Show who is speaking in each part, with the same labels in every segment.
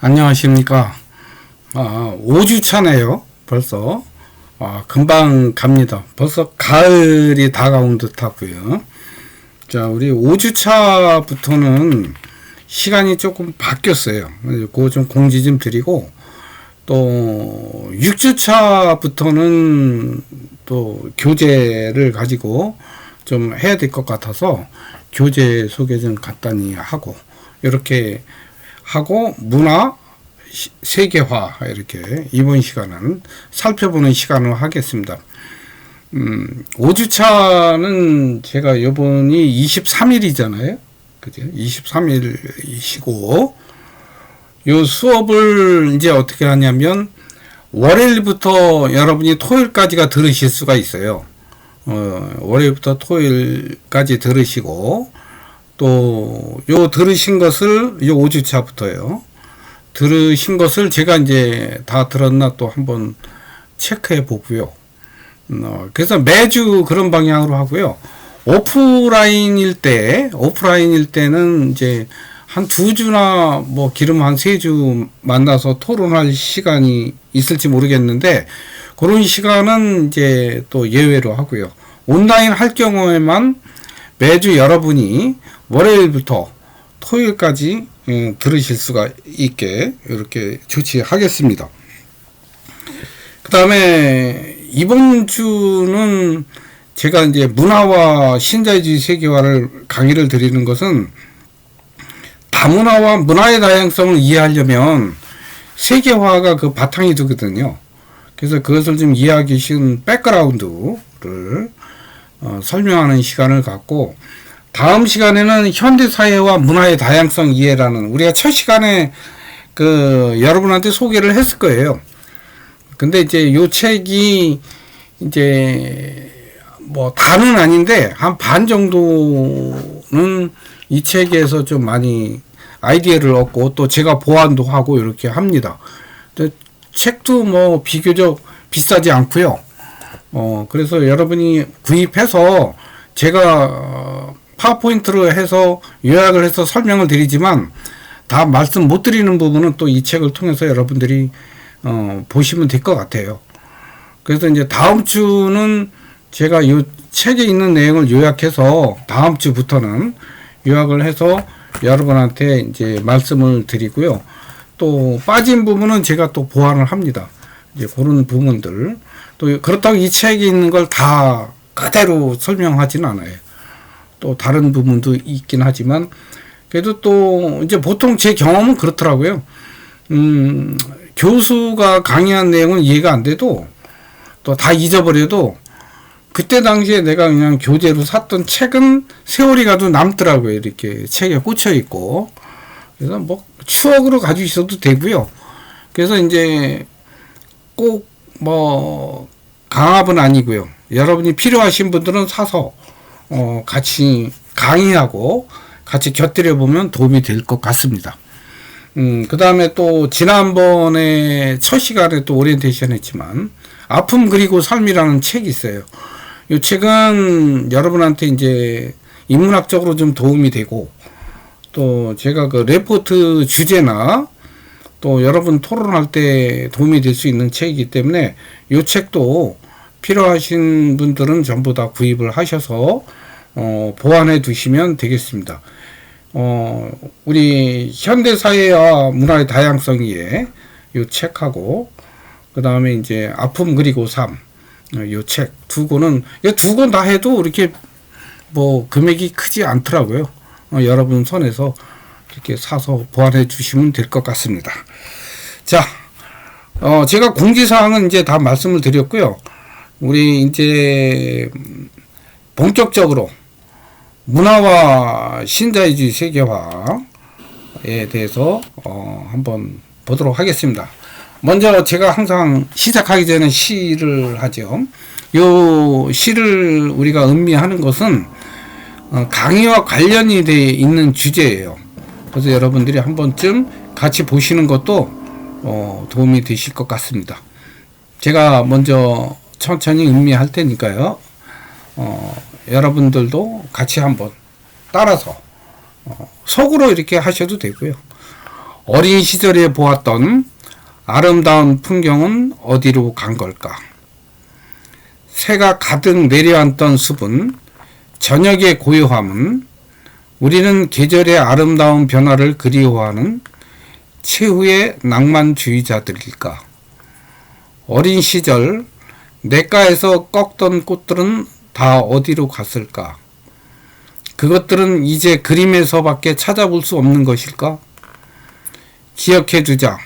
Speaker 1: 안녕하십니까. 5주 차네요. 벌써. 금방 갑니다. 벌써 가을이 다가온 듯 하고요. 자, 우리 5주 차부터는 시간이 조금 바뀌었어요. 그거 좀 공지 좀 드리고, 또 6주 차부터는 또 교재를 가지고 좀 해야 될 것 같아서 교재 소개 좀 간단히 하고, 이렇게 하고 문화 세계화 이렇게 이번 시간은 살펴보는 시간을 하겠습니다. 5주차는 제가 요번이 23일이잖아요. 그죠? 23일이시고 요 수업을 이제 어떻게 하냐면 월요일부터 여러분이 토요일까지가 들으실 수가 있어요. 월요일부터 토요일까지 들으시고 또 요 들으신 것을 요 5주차부터요. 들으신 것을 제가 이제 다 들었나 또 한번 체크해 보고요. 그래서 매주 그런 방향으로 하고요. 오프라인일 때는 이제 한 2주나 뭐 기름 한 3주 만나서 토론할 시간이 있을지 모르겠는데 그런 시간은 이제 또 예외로 하고요. 온라인 할 경우에만 매주 여러분이 월요일부터 토요일까지 들으실 수가 있게 이렇게 조치하겠습니다. 그 다음에 이번 주는 제가 이제 문화와 신자유주의 세계화를 강의를 드리는 것은 다문화와 문화의 다양성을 이해하려면 세계화가 그 바탕이 되거든요. 그래서 그것을 좀 이해하기 쉬운 백그라운드를 설명하는 시간을 갖고 다음 시간에는 현대사회와 문화의 다양성 이해라는 우리가 첫 시간에 여러분한테 소개를 했을 거예요. 근데 이제 요 책이 이제 뭐 다는 아닌데 한 반 정도는 이 책에서 좀 많이 아이디어를 얻고 또 제가 보완도 하고 이렇게 합니다. 근데 책도 뭐 비교적 비싸지 않고요. 그래서 여러분이 구입해서 제가 파워포인트로 해서 요약을 해서 설명을 드리지만 다 말씀 못 드리는 부분은 또 이 책을 통해서 여러분들이 보시면 될 것 같아요. 그래서 이제 다음 주는 제가 이 책에 있는 내용을 요약해서 다음 주부터는 요약을 해서 여러분한테 이제 말씀을 드리고요. 또 빠진 부분은 제가 또 보완을 합니다. 이제 그런 부분들. 또 그렇다고 이 책에 있는 걸 다 그대로 설명하지는 않아요. 또 다른 부분도 있긴 하지만 그래도 또 이제 보통 제 경험은 그렇더라고요. 교수가 강의한 내용은 이해가 안 돼도 또 다 잊어버려도 그때 당시에 내가 그냥 교재로 샀던 책은 세월이 가도 남더라고요. 이렇게 책에 꽂혀 있고. 그래서 뭐 추억으로 가지고 있어도 되고요. 그래서 이제 꼭 뭐 강압은 아니고요. 여러분이 필요하신 분들은 사서 같이 강의하고 같이 곁들여 보면 도움이 될 것 같습니다. 그 다음에 또 지난번에 첫 시간에 또 오리엔테이션 했지만 아픔 그리고 삶이라는 책이 있어요. 이 책은 여러분한테 이제 인문학적으로 좀 도움이 되고 또 제가 그 레포트 주제나 또 여러분 토론할 때 도움이 될 수 있는 책이기 때문에 이 책도 필요하신 분들은 전부 다 구입을 하셔서 보완해 두시면 되겠습니다. 우리 현대사회와 문화의 다양성에 이 책하고 그 다음에 이제 아픔 그리고 삶 이 책 두 권은 이 두 권 다 해도 이렇게 뭐 금액이 크지 않더라고요. 여러분 손에서 이렇게 사서 보완해 주시면 될 것 같습니다. 자, 제가 공지사항은 이제 다 말씀을 드렸고요. 우리 이제 본격적으로 문화와 신자유주의 세계화에 대해서 한번 보도록 하겠습니다. 먼저 제가 항상 시작하기 전에 시를 하죠. 요 시를 우리가 음미하는 것은 강의와 관련이 되어 있는 주제예요. 그래서 여러분들이 한 번쯤 같이 보시는 것도 도움이 되실 것 같습니다. 제가 먼저 천천히 음미할 테니까요. 여러분들도 같이 한번 따라서 속으로 이렇게 하셔도 되고요. 어린 시절에 보았던 아름다운 풍경은 어디로 간 걸까? 새가 가득 내려앉던 숲은, 저녁의 고요함은, 우리는 계절의 아름다운 변화를 그리워하는 최후의 낭만주의자들일까? 어린 시절 냇가에서 꺾던 꽃들은 다 어디로 갔을까? 그것들은 이제 그림에서밖에 찾아볼 수 없는 것일까? 기억해두자.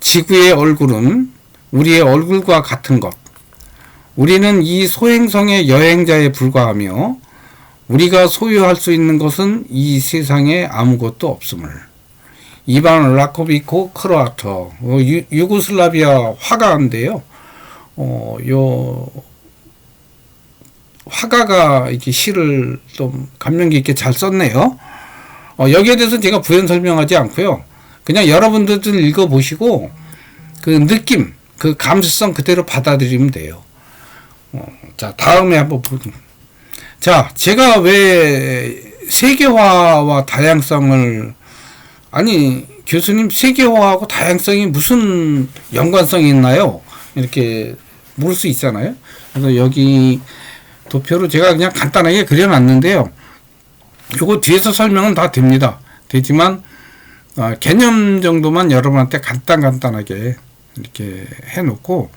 Speaker 1: 지구의 얼굴은 우리의 얼굴과 같은 것. 우리는 이 소행성의 여행자에 불과하며 우리가 소유할 수 있는 것은 이 세상에 아무것도 없음을. 이반 라코비코 크로아터, 유고슬라비아 화가인데요. 요 화가가 이렇게 시를 좀 감명 깊게 잘 썼네요. 여기에 대해서 제가 부연 설명하지 않고요. 그냥 여러분들도 읽어보시고 그 느낌, 그 감수성 그대로 받아들이면 돼요. 자, 다음에 한번 자, 제가 왜 세계화와 다양성을, 아니 교수님 세계화하고 다양성이 무슨 연관성이 있나요? 이렇게 물을 수 있잖아요. 그래서 여기 도표로 제가 그냥 간단하게 그려놨는데요. 요거 뒤에서 설명은 다 됩니다. 되지만 개념 정도만 여러분한테 간단하게 이렇게 해놓고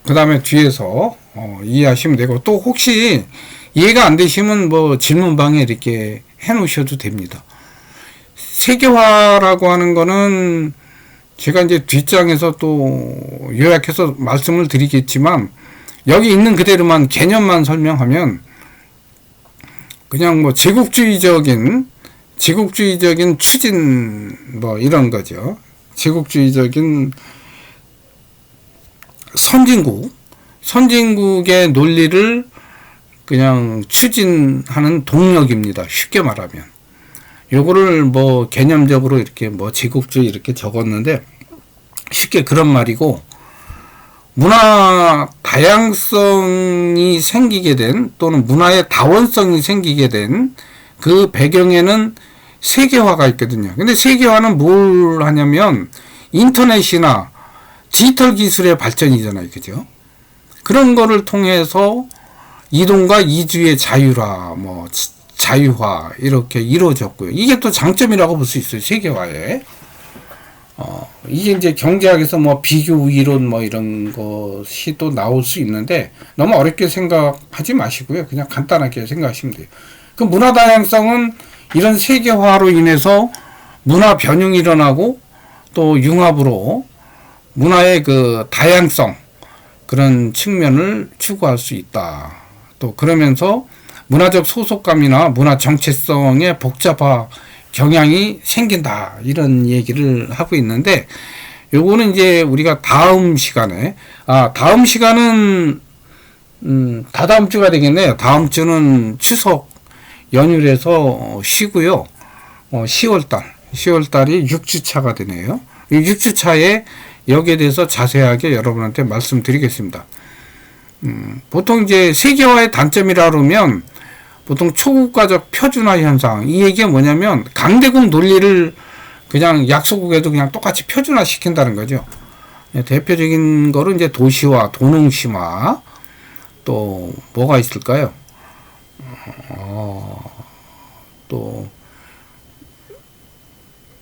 Speaker 1: 그 다음에 뒤에서 이해하시면 되고, 또 혹시 이해가 안 되시면 뭐 질문방에 이렇게 해놓으셔도 됩니다. 세계화라고 하는 거는 제가 이제 뒷장에서 또 요약해서 말씀을 드리겠지만, 여기 있는 그대로만 개념만 설명하면 그냥 뭐 제국주의적인 추진 뭐 이런 거죠. 제국주의적인 선진국의 논리를 그냥 추진하는 동력입니다. 쉽게 말하면. 요거를 뭐 개념적으로 이렇게 뭐 제국주의 이렇게 적었는데, 쉽게 그런 말이고, 문화 다양성이 생기게 된, 또는 문화의 다원성이 생기게 된 그 배경에는 세계화가 있거든요. 근데 세계화는 뭘 하냐면 인터넷이나 디지털 기술의 발전이잖아요. 그죠? 그런 거를 통해서 이동과 이주의 자유화, 뭐 자유화 이렇게 이루어졌고요. 이게 또 장점이라고 볼 수 있어요. 세계화에. 이게 이제 경제학에서 뭐 비교 이론 뭐 이런 것이 또 나올 수 있는데, 너무 어렵게 생각하지 마시고요. 그냥 간단하게 생각하시면 돼요. 그 문화 다양성은 이런 세계화로 인해서 문화 변형이 일어나고, 또 융합으로 문화의 그 다양성, 그런 측면을 추구할 수 있다. 또 그러면서 문화적 소속감이나 문화 정체성의 복잡화 경향이 생긴다. 이런 얘기를 하고 있는데, 요거는 이제 우리가 다음 시간에, 다음 시간은 다다음 주가 되겠네요. 다음 주는 추석 연휴라서 쉬고요. 10월달이 6주차가 되네요. 이 6주차에 여기에 대해서 자세하게 여러분한테 말씀드리겠습니다. 보통 이제 세계화의 단점이라 그러면 보통 초국가적 표준화 현상, 이 얘기가 뭐냐면 강대국 논리를 그냥 약소국에도 그냥 똑같이 표준화 시킨다는 거죠. 대표적인 거는 이제 도시화, 도농심화, 또 뭐가 있을까요? 또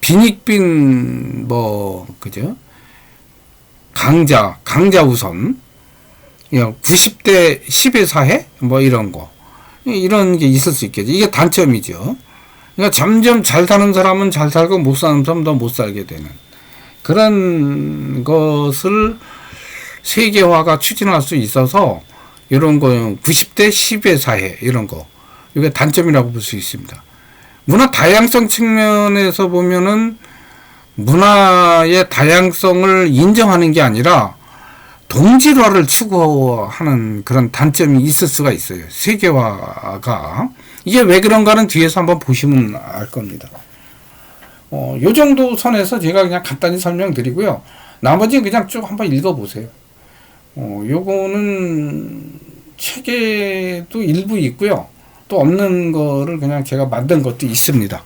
Speaker 1: 빈익빈 뭐 그죠? 강자 우선 90대 10의 사회 뭐 이런 게 있을 수 있겠죠. 이게 단점이죠. 그러니까 점점 잘 사는 사람은 잘 살고 못 사는 사람은 더 못 살게 되는 그런 것을 세계화가 추진할 수 있어서, 이런 거 90대 10의 사회 이런 거, 이게 단점이라고 볼 수 있습니다. 문화 다양성 측면에서 보면은 문화의 다양성을 인정하는 게 아니라 동질화를 추구하는 그런 단점이 있을 수가 있어요. 세계화가. 이게 왜 그런가는 뒤에서 한번 보시면 알 겁니다. 요 정도 선에서 제가 그냥 간단히 설명드리고요. 나머지는 그냥 쭉 한번 읽어보세요. 요거는 책에도 일부 있고요. 또 없는 거를 그냥 제가 만든 것도 있습니다.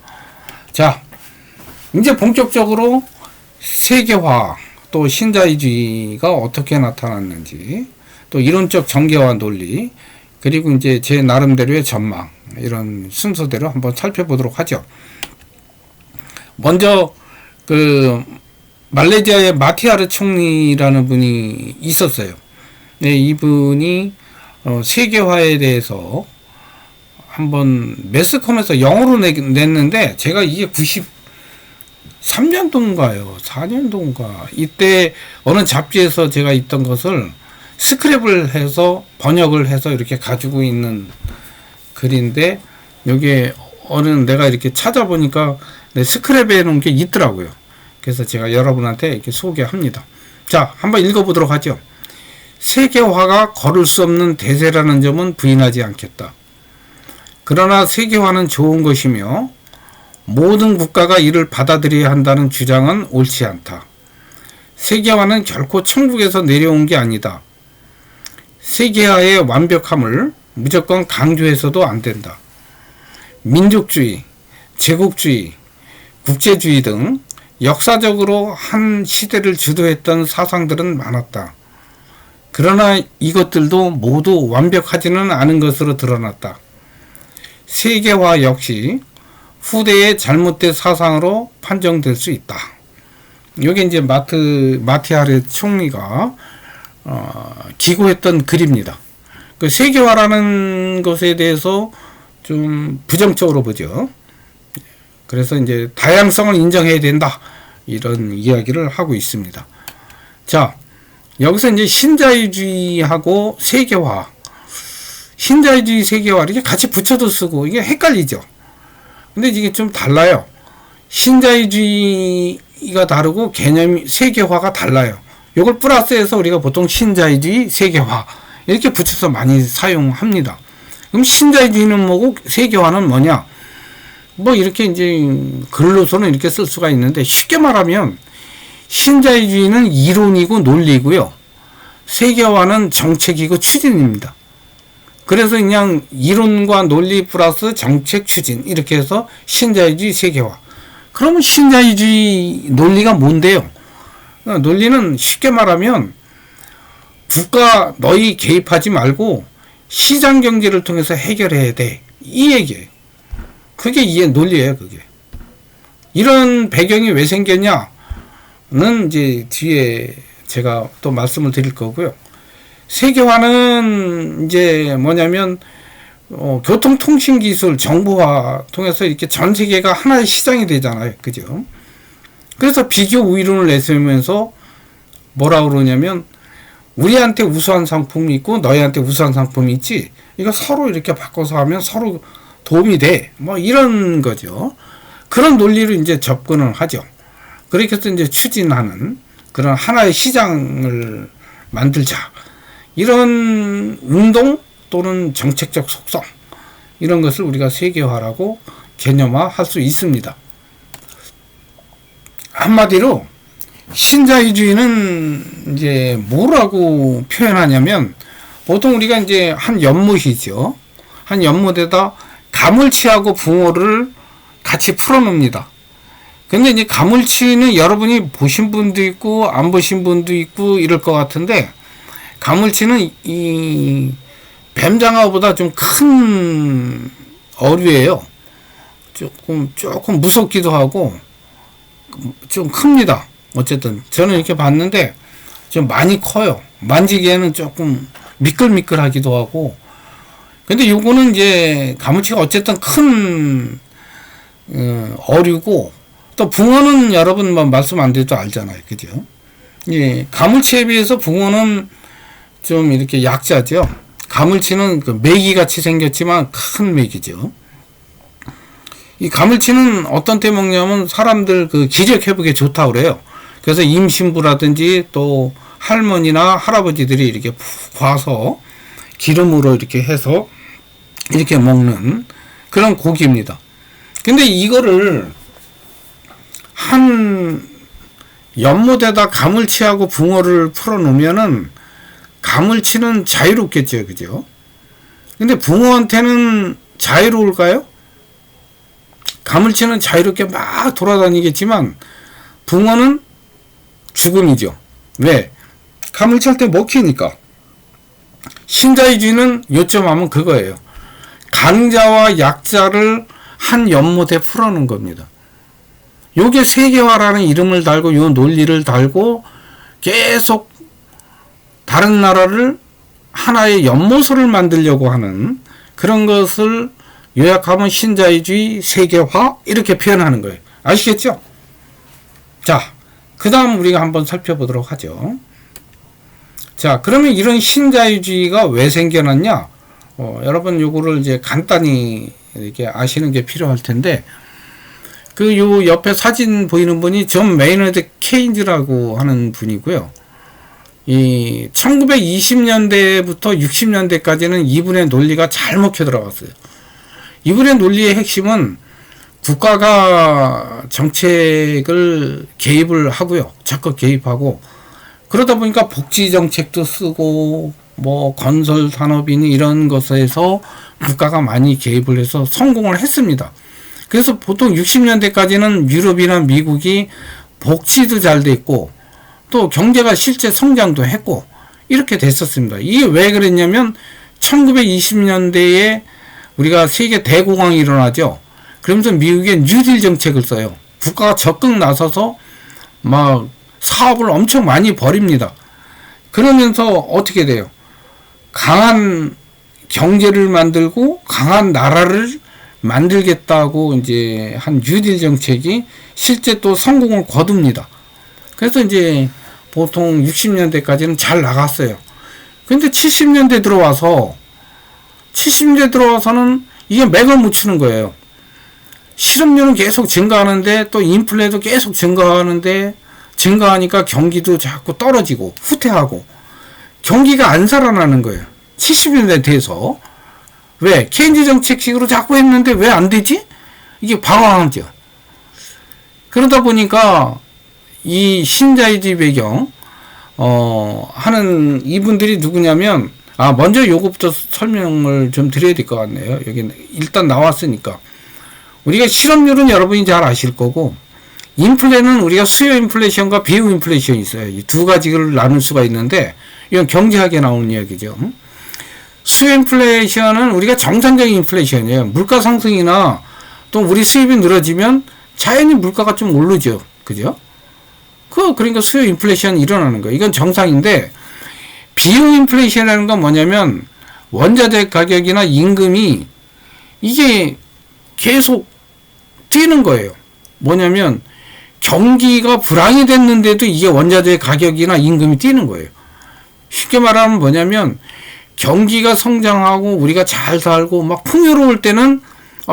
Speaker 1: 자, 이제 본격적으로 세계화 또 신자유주의가 어떻게 나타났는지 또 이론적 전개와 논리 그리고 이제 제 나름대로의 전망 이런 순서대로 한번 살펴보도록 하죠. 먼저 그 말레이시아의 마티아르 총리라는 분이 있었어요. 네, 이분이 세계화에 대해서 한번 매스컴에서 영어로 냈는데 제가 이게 93년도인가요? 4년도인가? 이때 어느 잡지에서 제가 있던 것을 스크랩을 해서 번역을 해서 이렇게 가지고 있는 글인데 여기에 내가 이렇게 찾아보니까 스크랩에 놓은 게 있더라고요. 그래서 제가 여러분한테 이렇게 소개합니다. 자, 한번 읽어보도록 하죠. 세계화가 걸을 수 없는 대세라는 점은 부인하지 않겠다. 그러나 세계화는 좋은 것이며 모든 국가가 이를 받아들여야 한다는 주장은 옳지 않다. 세계화는 결코 천국에서 내려온 게 아니다. 세계화의 완벽함을 무조건 강조해서도 안 된다. 민족주의, 제국주의, 국제주의 등 역사적으로 한 시대를 주도했던 사상들은 많았다. 그러나 이것들도 모두 완벽하지는 않은 것으로 드러났다. 세계화 역시 후대의 잘못된 사상으로 판정될 수 있다. 이게 이제 마티아르 총리가 기고했던 글입니다. 그 세계화라는 것에 대해서 좀 부정적으로 보죠. 그래서 이제 다양성을 인정해야 된다. 이런 이야기를 하고 있습니다. 자, 여기서 이제 신자유주의하고 세계화, 신자유주의 세계화 이렇게 같이 붙여도 쓰고 이게 헷갈리죠. 근데 이게 좀 달라요. 신자유주의가 다르고 개념이 세계화가 달라요. 이걸 플러스해서 우리가 보통 신자유주의, 세계화 이렇게 붙여서 많이 사용합니다. 그럼 신자유주의는 뭐고 세계화는 뭐냐? 뭐 이렇게 이제 글로서는 이렇게 쓸 수가 있는데 쉽게 말하면 신자유주의는 이론이고 논리고요. 세계화는 정책이고 추진입니다. 그래서 그냥 이론과 논리 플러스 정책 추진 이렇게 해서 신자유주의 세계화. 그러면 신자유주의 논리가 뭔데요? 논리는 쉽게 말하면 국가 너희 개입하지 말고 시장 경제를 통해서 해결해야 돼. 이 얘기예요. 그게 이해 논리예요, 그게. 이런 배경이 왜 생겼냐는 이제 뒤에 제가 또 말씀을 드릴 거고요. 세계화는 이제 뭐냐면 교통통신기술 정보화 통해서 이렇게 전 세계가 하나의 시장이 되잖아요. 그죠? 그래서 비교 우위론을 내세우면서 뭐라 그러냐면 우리한테 우수한 상품이 있고 너희한테 우수한 상품이 있지. 이거 서로 이렇게 바꿔서 하면 서로 도움이 돼. 뭐 이런 거죠. 그런 논리로 이제 접근을 하죠. 그렇게 해서 이제 추진하는 그런 하나의 시장을 만들자. 이런 운동 또는 정책적 속성 이런 것을 우리가 세계화라고 개념화할 수 있습니다. 한마디로 신자유주의는 이제 뭐라고 표현하냐면 보통 우리가 이제 한 연못이죠. 한 연못에다 가물치하고 붕어를 같이 풀어놓습니다. 근데 이제 가물치는 여러분이 보신 분도 있고 안 보신 분도 있고 이럴 것 같은데 가물치는 이 뱀장어보다 좀 큰 어류예요. 조금 무섭기도 하고 좀 큽니다. 어쨌든 저는 이렇게 봤는데 좀 많이 커요. 만지기에는 조금 미끌미끌하기도 하고. 근데 요거는 이제 가물치가 어쨌든 큰 어류고 또 붕어는 여러분 말씀 안 드려도 알잖아요. 그죠? 예, 가물치에 비해서 붕어는 좀 이렇게 약자죠. 가물치는 그 메기같이 생겼지만 큰 메기죠. 이 가물치는 어떤 때 먹냐면 사람들 그 기력 회복에 좋다고 그래요. 그래서 임신부라든지 또 할머니나 할아버지들이 이렇게 푹 과서 기름으로 이렇게 해서 이렇게 먹는 그런 고기입니다. 근데 이거를 한 연못에다 가물치하고 붕어를 풀어 놓으면은 가물치는 자유롭겠죠. 그죠? 근데 붕어한테는 자유로울까요? 가물치는 자유롭게 막 돌아다니겠지만 붕어는 죽음이죠. 왜? 가물치 할 때 먹히니까. 신자유주의는 요점하면 그거예요. 강자와 약자를 한 연못에 풀어놓은 겁니다. 요게 세계화라는 이름을 달고 요 논리를 달고 계속 다른 나라를 하나의 연못을 만들려고 하는 그런 것을 요약하면 신자유주의 세계화 이렇게 표현하는 거예요. 아시겠죠? 자, 그 다음 우리가 한번 살펴보도록 하죠. 자, 그러면 이런 신자유주의가 왜 생겨났냐? 여러분 요거를 이제 간단히 이렇게 아시는 게 필요할 텐데, 그 요 옆에 사진 보이는 분이 존 메이너드 케인즈라고 하는 분이고요. 이 1920년대부터 60년대까지는 이분의 논리가 잘 먹혀 들어갔어요. 이분의 논리의 핵심은 국가가 정책을 개입을 하고요. 적극 개입하고, 그러다 보니까 복지 정책도 쓰고 뭐 건설 산업이니 이런 것에서 국가가 많이 개입을 해서 성공을 했습니다. 그래서 보통 60년대까지는 유럽이나 미국이 복지도 잘 됐고 또 경제가 실제 성장도 했고 이렇게 됐었습니다. 이게 왜 그랬냐면 1920년대에 우리가 세계 대공황이 일어나죠. 그러면서 미국의 뉴딜 정책을 써요. 국가가 적극 나서서 막 사업을 엄청 많이 벌입니다. 그러면서 어떻게 돼요? 강한 경제를 만들고 강한 나라를 만들겠다고 이제 한 뉴딜 정책이 실제 또 성공을 거둡니다. 그래서 이제 보통 60년대까지는 잘 나갔어요. 근데 70년대 들어와서는 이게 맥을 못 추는 거예요. 실업률은 계속 증가하는데 또 인플레도 계속 증가하니까 경기도 자꾸 떨어지고 후퇴하고 경기가 안 살아나는 거예요. 70년대 돼서. 왜? 케인즈 정책식으로 자꾸 했는데 왜 안 되지? 이게 방황하죠. 그러다 보니까 이 신자유주의 배경 하는 이분들이 누구냐면, 먼저 요거부터 설명을 좀 드려야 될 것 같네요. 여기 일단 나왔으니까. 우리가 실업률은 여러분이 잘 아실 거고, 인플레는 우리가 수요 인플레이션과 비용 인플레이션이 있어요. 이 두 가지를 나눌 수가 있는데, 이건 경제학에 나오는 이야기죠. 수요 인플레이션은 우리가 정상적인 인플레이션이에요. 물가 상승이나 또 우리 수입이 늘어지면 자연히 물가가 좀 오르죠. 그죠? 그러니까 수요 인플레이션이 일어나는 거예요. 이건 정상인데, 비용 인플레이션이라는 건 뭐냐면, 원자재 가격이나 임금이 이게 계속 뛰는 거예요. 뭐냐면, 경기가 불황이 됐는데도 이게 원자재 가격이나 임금이 뛰는 거예요. 쉽게 말하면 뭐냐면, 경기가 성장하고 우리가 잘 살고 막 풍요로울 때는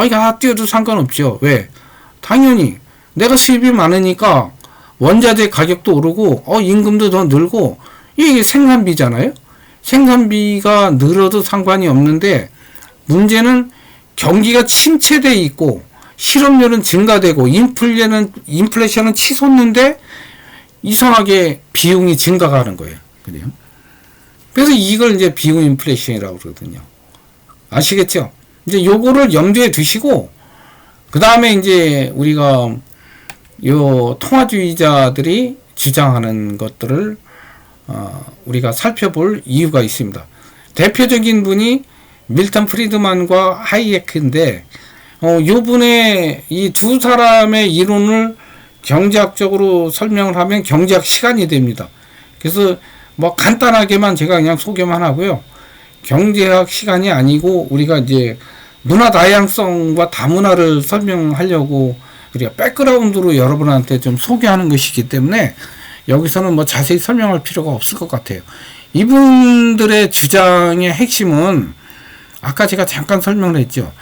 Speaker 1: 이거 뛰어도 상관없죠. 왜? 당연히 내가 수입이 많으니까 원자재 가격도 오르고 임금도 더 늘고 이게 생산비잖아요. 생산비가 늘어도 상관이 없는데 문제는 경기가 침체돼 있고 실업률은 증가되고 인플레이션은 치솟는데 이상하게 비용이 증가가 하는 거예요. 그래요? 그래서 이걸 이제 비용 인플레이션이라고 그러거든요. 아시겠죠? 이제 요거를 염두에 두시고, 그 다음에 이제 우리가 요 통화주의자들이 주장하는 것들을 우리가 살펴볼 이유가 있습니다. 대표적인 분이 밀턴 프리드만과 하이에크인데, 요 분의 이 두 사람의 이론을 경제학적으로 설명을 하면 경제학 시간이 됩니다. 그래서 뭐 간단하게만 제가 그냥 소개만 하고요. 경제학 시간이 아니고 우리가 이제 문화 다양성과 다문화를 설명하려고 우리가 백그라운드로 여러분한테 좀 소개하는 것이기 때문에 여기서는 뭐 자세히 설명할 필요가 없을 것 같아요. 이분들의 주장의 핵심은 아까 제가 잠깐 설명을 했죠.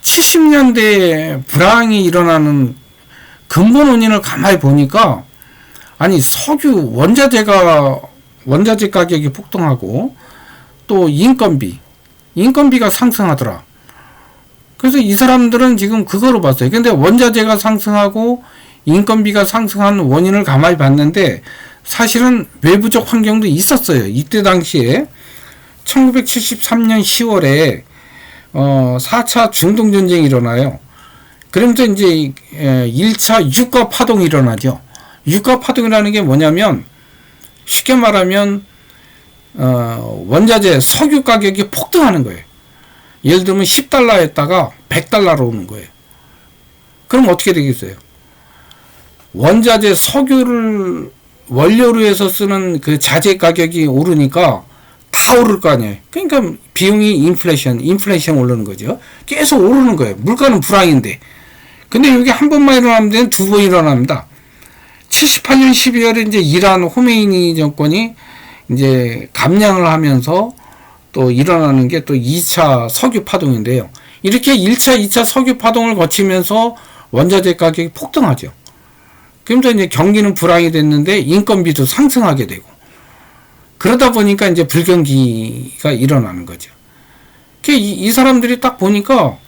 Speaker 1: 70년대에 불황이 일어나는 근본 원인을 가만히 보니까 아니 석유 원자재 가격이 폭등하고 또 인건비가 상승하더라. 그래서 이 사람들은 지금 그거로 봤어요. 근데 원자재가 상승하고 인건비가 상승한 원인을 가만히 봤는데 사실은 외부적 환경도 있었어요. 이때 당시에 1973년 10월에 4차 중동전쟁이 일어나요. 그러면서 이제 1차 유가 파동이 일어나죠. 유가 파동이라는 게 뭐냐면 쉽게 말하면 원자재 석유 가격이 폭등하는 거예요. 예를 들면 10달러였다가 100달러로 오는 거예요. 그럼 어떻게 되겠어요? 원자재 석유를 원료로 해서 쓰는 그 자재 가격이 오르니까 다 오를 거 아니에요. 그러니까 비용이 인플레이션 오르는 거죠. 계속 오르는 거예요. 물가는 불황인데. 근데 이게 한 번만 일어나면 되는 두 번 일어납니다. 78년 12월에 이제 이란 호메이니 정권이 이제 감량을 하면서 또 일어나는 게 또 2차 석유 파동인데요. 이렇게 1차, 2차 석유 파동을 거치면서 원자재 가격이 폭등하죠. 그러면서 이제 경기는 불황이 됐는데 인건비도 상승하게 되고 그러다 보니까 이제 불경기가 일어나는 거죠. 이 사람들이 딱 보니까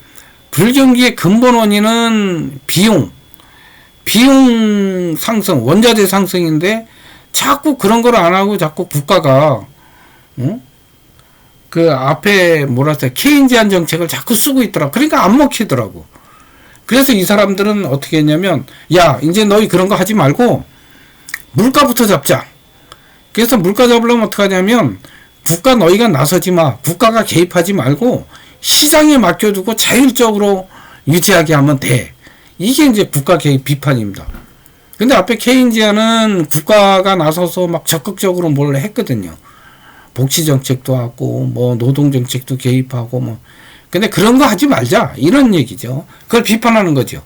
Speaker 1: 불경기의 근본 원인은 비용 상승, 원자재 상승인데 자꾸 그런 걸 안 하고 자꾸 국가가 그 앞에 케인지안 정책을 자꾸 쓰고 있더라. 그러니까 안 먹히더라고. 그래서 이 사람들은 어떻게 했냐면 야 이제 너희 그런 거 하지 말고 물가부터 잡자. 그래서 물가 잡으려면 어떻게 하냐면 국가 너희가 나서지 마. 국가가 개입하지 말고 시장에 맡겨두고 자율적으로 유지하게 하면 돼. 이게 이제 국가 개입 비판입니다. 근데 앞에 케인지안은 국가가 나서서 막 적극적으로 뭘 했거든요. 복지 정책도 하고 뭐 노동 정책도 개입하고 뭐 근데 그런 거 하지 말자 이런 얘기죠. 그걸 비판하는 거죠.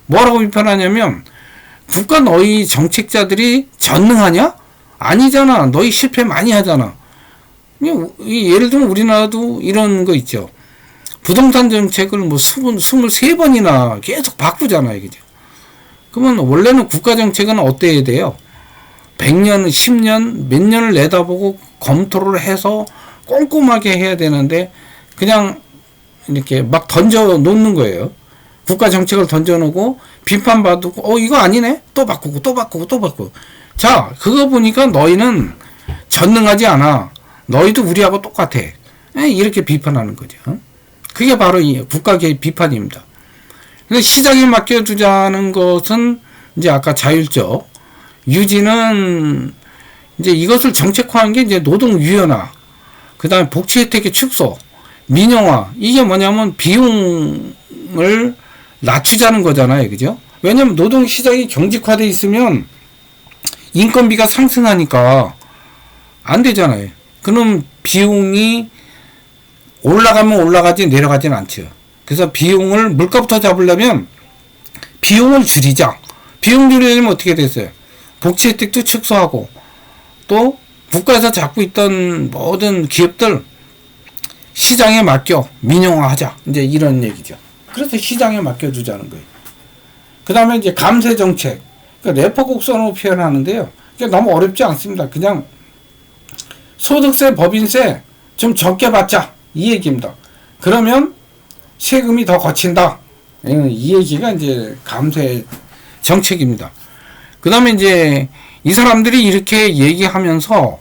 Speaker 1: 뭐라고 비판하냐면 국가 너희 정책자들이 전능하냐? 아니잖아. 너희 실패 많이 하잖아. 예를 들면 우리나라도 이런 거 있죠. 부동산 정책을 뭐 23번이나 계속 바꾸잖아요. 그죠? 그러면 원래는 국가 정책은 어때야 돼요? 100년, 10년, 몇 년을 내다보고 검토를 해서 꼼꼼하게 해야 되는데 그냥 이렇게 막 던져 놓는 거예요. 국가 정책을 던져 놓고 비판받고 이거 아니네? 또 바꾸고 또 바꾸고 또 바꾸고. 자, 그거 보니까 너희는 전능하지 않아. 너희도 우리하고 똑같아. 이렇게 비판하는 거죠. 그게 바로 이 국가 개입 비판입니다. 근데 시장에 맡겨두자는 것은 이제 아까 자율적 유지는 이제 이것을 정책화한 게 이제 노동 유연화, 그 다음에 복지 혜택의 축소, 민영화. 이게 뭐냐면 비용을 낮추자는 거잖아요. 그죠? 왜냐면 노동 시장이 경직화되어 있으면 인건비가 상승하니까 안 되잖아요. 그럼 비용이 올라가면 올라가지 내려가지는 않죠. 그래서 비용을 물가부터 잡으려면 비용을 줄이자. 비용 줄이려면 어떻게 됐어요? 복지 혜택도 축소하고 또 국가에서 잡고 있던 모든 기업들 시장에 맡겨 민영화하자. 이제 이런 얘기죠. 그래서 시장에 맡겨두자는 거예요. 그 다음에 이제 감세 정책. 그러니까 내포 곡선으로 표현하는데요. 너무 어렵지 않습니다. 그냥 소득세, 법인세 좀 적게 받자. 이 얘기입니다. 그러면 세금이 더 거친다. 이 얘기가 이제 감세 정책입니다. 그 다음에 이제 이 사람들이 이렇게 얘기하면서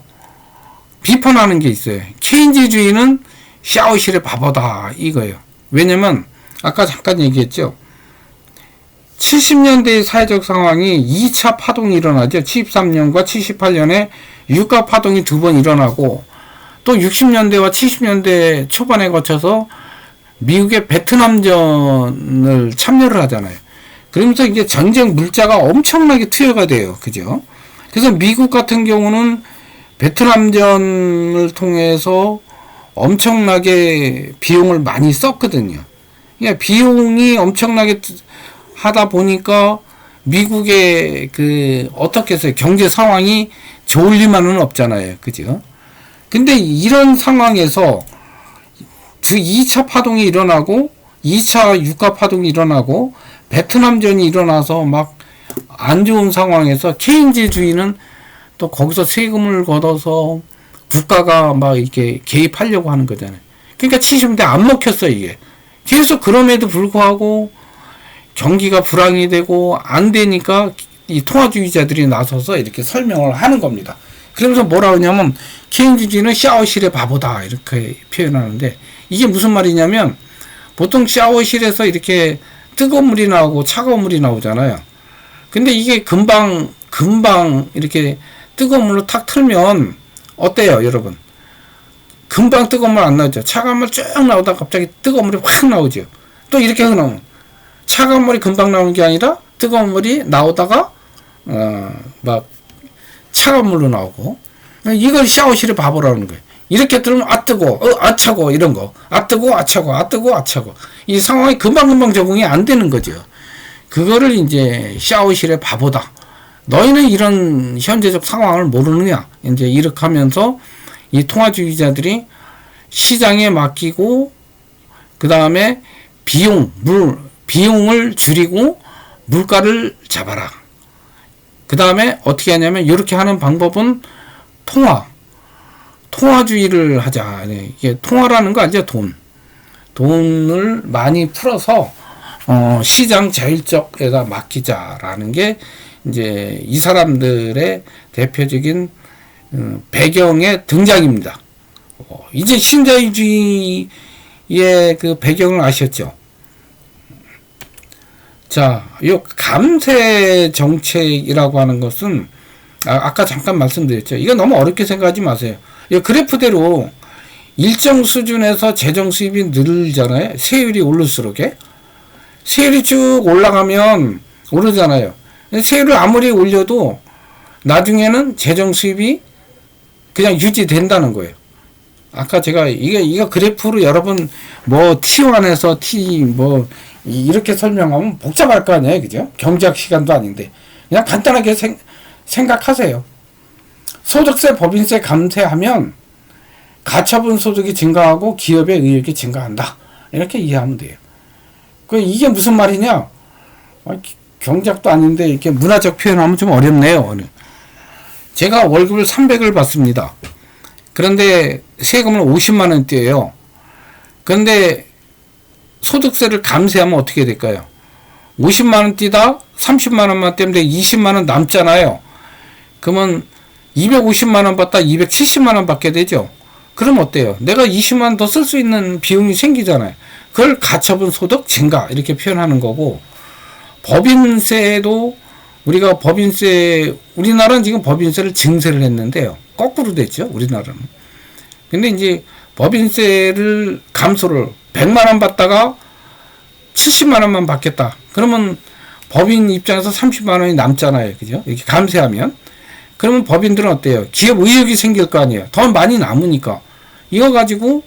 Speaker 1: 비판하는 게 있어요. 케인즈주의는 샤워실의 바보다 이거예요. 왜냐면 아까 잠깐 얘기했죠. 70년대의 사회적 상황이 2차 파동이 일어나죠. 73년과 78년에 유가 파동이 두 번 일어나고 또 60년대와 70년대 초반에 거쳐서 미국의 베트남전을 참여를 하잖아요. 그러면서 이제 전쟁 물자가 엄청나게 투여가 돼요. 그죠? 그래서 미국 같은 경우는 베트남전을 통해서 엄청나게 비용을 많이 썼거든요. 그러니까 비용이 엄청나게 하다 보니까 미국의 어떻게 해서 경제 상황이 좋을 리만은 없잖아요. 그죠? 근데 이런 상황에서 2차 파동이 일어나고 2차 유가 파동이 일어나고 베트남전이 일어나서 막 안 좋은 상황에서 케인즈주의는 또 거기서 세금을 걷어서 국가가 막 이렇게 개입하려고 하는 거잖아요. 그러니까 70년대 안 먹혔어요, 이게. 계속 그럼에도 불구하고 경기가 불황이 되고 안 되니까 이 통화주의자들이 나서서 이렇게 설명을 하는 겁니다. 그러면서 뭐라 하냐면 케인즈주의는 샤워실의 바보다 이렇게 표현하는데 이게 무슨 말이냐면 보통 샤워실에서 이렇게 뜨거운 물이 나오고 차가운 물이 나오잖아요. 근데 이게 금방 이렇게 뜨거운 물로 탁 틀면 어때요, 여러분? 금방 뜨거운 물 안 나오죠. 차가운 물 쭉 나오다가 갑자기 뜨거운 물이 확 나오죠. 또 이렇게 흐르면 차가운 물이 금방 나오는 게 아니라 뜨거운 물이 나오다가 막 차가운 물로 나오고, 이걸 샤워실의 바보라는 거예요. 이렇게 들으면 아 뜨거, 아 차고 이런 거, 아 뜨거, 아 차고, 아 뜨거, 아 차고, 이 상황이 금방 적응이 안 되는 거죠. 그거를 이제 샤워실의 바보다. 너희는 이런 현재적 상황을 모르느냐? 이제 이렇게 하면서 이 통화주의자들이 시장에 맡기고, 그 다음에 비용을 줄이고 물가를 잡아라. 그 다음에 어떻게 하냐면, 이렇게 하는 방법은 통화주의를 하자. 이게 통화라는 거 아니죠? 돈을 많이 풀어서 시장 자율적에다 맡기자라는 게 이제 이 사람들의 대표적인 배경의 등장입니다. 이제 신자유주의의 그 배경을 아셨죠? 자, 요 감세 정책이라고 하는 것은 아까 잠깐 말씀드렸죠. 이거 너무 어렵게 생각하지 마세요. 이 그래프대로 일정 수준에서 재정 수입이 늘잖아요. 세율이 오를수록에. 세율이 쭉 올라가면 오르잖아요. 세율을 아무리 올려도 나중에는 재정 수입이 그냥 유지된다는 거예요. 아까 제가 이거 그래프로 여러분 뭐 T1에서 이렇게 설명하면 복잡할 거 아니에요. 그죠? 경제학 시간도 아닌데. 그냥 간단하게 생각하세요. 소득세, 법인세 감세하면 가처분 소득이 증가하고 기업의 의욕이 증가한다. 이렇게 이해하면 돼요. 이게 무슨 말이냐? 경제학도 아닌데 이렇게 문화적 표현하면 좀 어렵네요. 제가 월급을 300을 받습니다. 그런데 세금을 50만 원 떼요. 그런데 소득세를 감세하면 어떻게 될까요? 50만 원 떼다 30만 원만 떼면 20만 원 남잖아요. 그러면 250만 원 받다 270만 원 받게 되죠. 그럼 어때요? 내가 20만 원 더 쓸 수 있는 비용이 생기잖아요. 그걸 가처분 소득 증가 이렇게 표현하는 거고, 법인세도 우리가 우리나라는 지금 법인세를 증세를 했는데요. 거꾸로 됐죠, 우리나라는. 근데 이제 법인세를 감소를 100만 원 받다가 70만 원만 받겠다. 그러면 법인 입장에서 30만 원이 남잖아요. 그죠? 이렇게 감세하면. 그러면 법인들은 어때요? 기업 의욕이 생길 거 아니에요. 더 많이 남으니까. 이거 가지고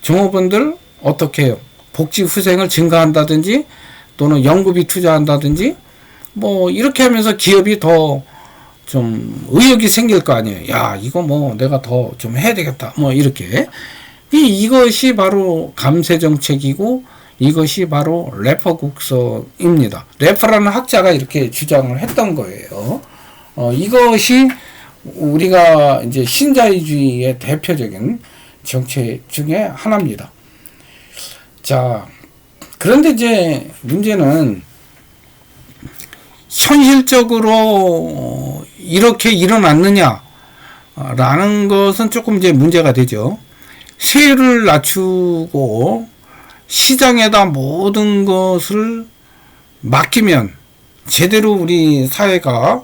Speaker 1: 종업원들 어떻게 해요? 복지 후생을 증가한다든지 또는 연구비 투자한다든지 뭐 이렇게 하면서 기업이 더 좀 의욕이 생길 거 아니에요. 야, 이거 뭐 내가 더 좀 해야 되겠다. 뭐 이렇게. 이것이 바로 감세 정책이고 이것이 바로 래퍼 국서입니다. 래퍼라는 학자가 이렇게 주장을 했던 거예요. 이것이 우리가 이제 신자유주의의 대표적인 정책 중에 하나입니다. 자, 그런데 이제 문제는 현실적으로 이렇게 일어났느냐 라는 것은 조금 이제 문제가 되죠. 세율을 낮추고 시장에다 모든 것을 맡기면 제대로 우리 사회가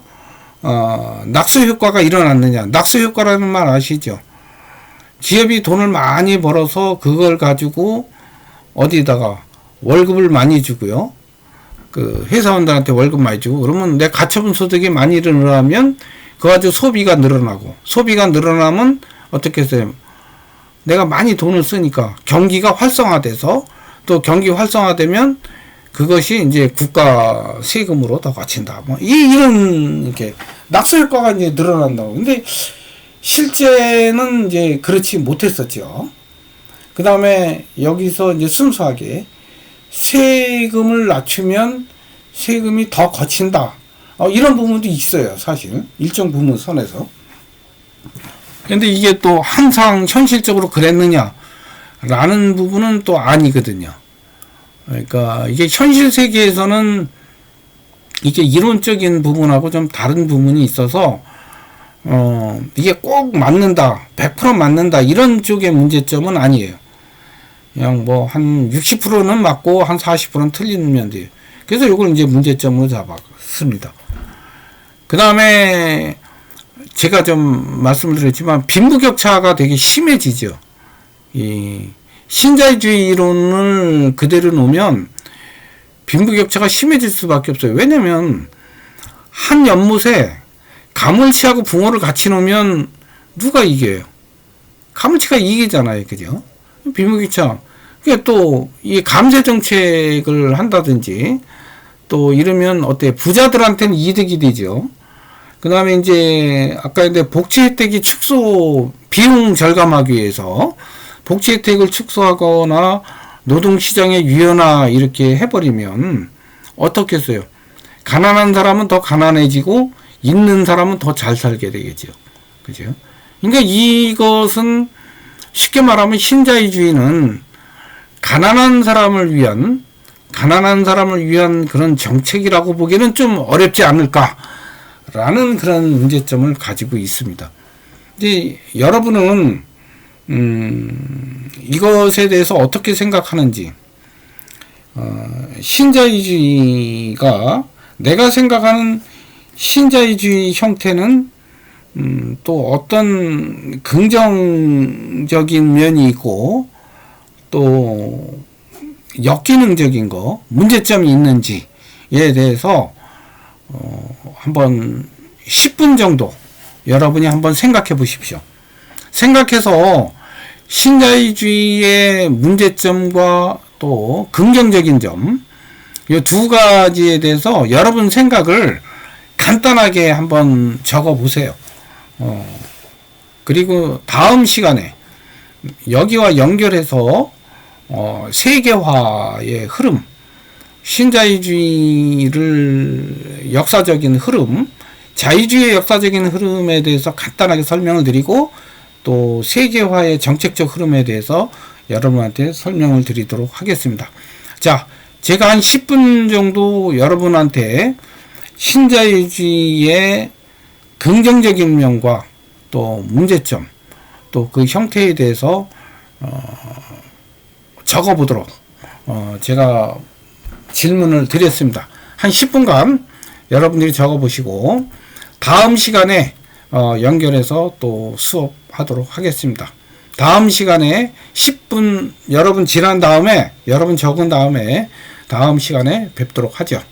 Speaker 1: 낙수 효과가 일어났느냐. 낙수 효과라는 말 아시죠? 기업이 돈을 많이 벌어서 그걸 가지고 어디다가 월급을 많이 주고요. 그 회사원들한테 월급 많이 주고, 그러면 내 가처분 소득이 많이 늘어나면 그거 가지고 소비가 늘어나고, 소비가 늘어나면 어떻게 해서요? 내가 많이 돈을 쓰니까 경기가 활성화돼서, 또 경기 활성화되면 그것이 이제 국가 세금으로 더 갇힌다. 뭐 이런 이렇게 낙수 효과가 이제 늘어난다고. 근데 실제는 이제 그렇지 못했었죠. 그 다음에 여기서 이제 순수하게 세금을 낮추면 세금이 더 거친다. 이런 부분도 있어요, 사실. 일정 부분 선에서. 근데 이게 또 항상 현실적으로 그랬느냐? 라는 부분은 또 아니거든요. 그러니까 이게 현실 세계에서는 이게 이론적인 부분하고 좀 다른 부분이 있어서, 이게 꼭 맞는다, 100% 맞는다, 이런 쪽의 문제점은 아니에요. 그냥 뭐 한 60%는 맞고 한 40%는 틀리면 돼요. 그래서 이걸 이제 문제점으로 잡았습니다. 그 다음에 제가 좀 말씀을 드렸지만 빈부격차가 되게 심해지죠. 이 신자유주의 이론을 그대로 놓으면 빈부격차가 심해질 수밖에 없어요. 왜냐면 한 연못에 가물치하고 붕어를 같이 놓으면 누가 이겨요? 가물치가 이기잖아요. 그죠? 빈부격차. 그러니까 또 이 감세 정책을 한다든지 또 이러면 어때? 부자들한테는 이득이 되죠. 그 다음에 이제 아까 근데 복지 혜택이 축소 비용 절감하기 위해서 복지 혜택을 축소하거나 노동시장의 유연화 이렇게 해버리면 어떻겠어요? 가난한 사람은 더 가난해지고 있는 사람은 더 잘 살게 되겠죠. 그죠? 그러니까 이것은 쉽게 말하면 신자유주의는 가난한 사람을 위한 그런 정책이라고 보기에는 좀 어렵지 않을까라는 그런 문제점을 가지고 있습니다. 근데 여러분은 이것에 대해서 어떻게 생각하는지, 신자유주의가 내가 생각하는 신자유주의 형태는 또 어떤 긍정적인 면이 있고 또 역기능적인 거, 문제점이 있는지에 대해서 한번 10분 정도 여러분이 한번 생각해 보십시오. 생각해서 신자유주의의 문제점과 또 긍정적인 점, 이 두 가지에 대해서 여러분 생각을 간단하게 한번 적어 보세요. 그리고 다음 시간에 여기와 연결해서 세계화의 흐름, 신자유주의를 역사적인 흐름, 자유주의의 역사적인 흐름에 대해서 간단하게 설명을 드리고 또 세계화의 정책적 흐름에 대해서 여러분한테 설명을 드리도록 하겠습니다. 자, 제가 한 10분 정도 여러분한테 신자유주의의 긍정적인 면과 또 문제점, 또 그 형태에 대해서 적어보도록 제가 질문을 드렸습니다. 한 10분간 여러분들이 적어보시고 다음 시간에 연결해서 또 수업하도록 하겠습니다. 다음 시간에 10분 여러분 지난 다음에 여러분 적은 다음에 다음 시간에 뵙도록 하죠.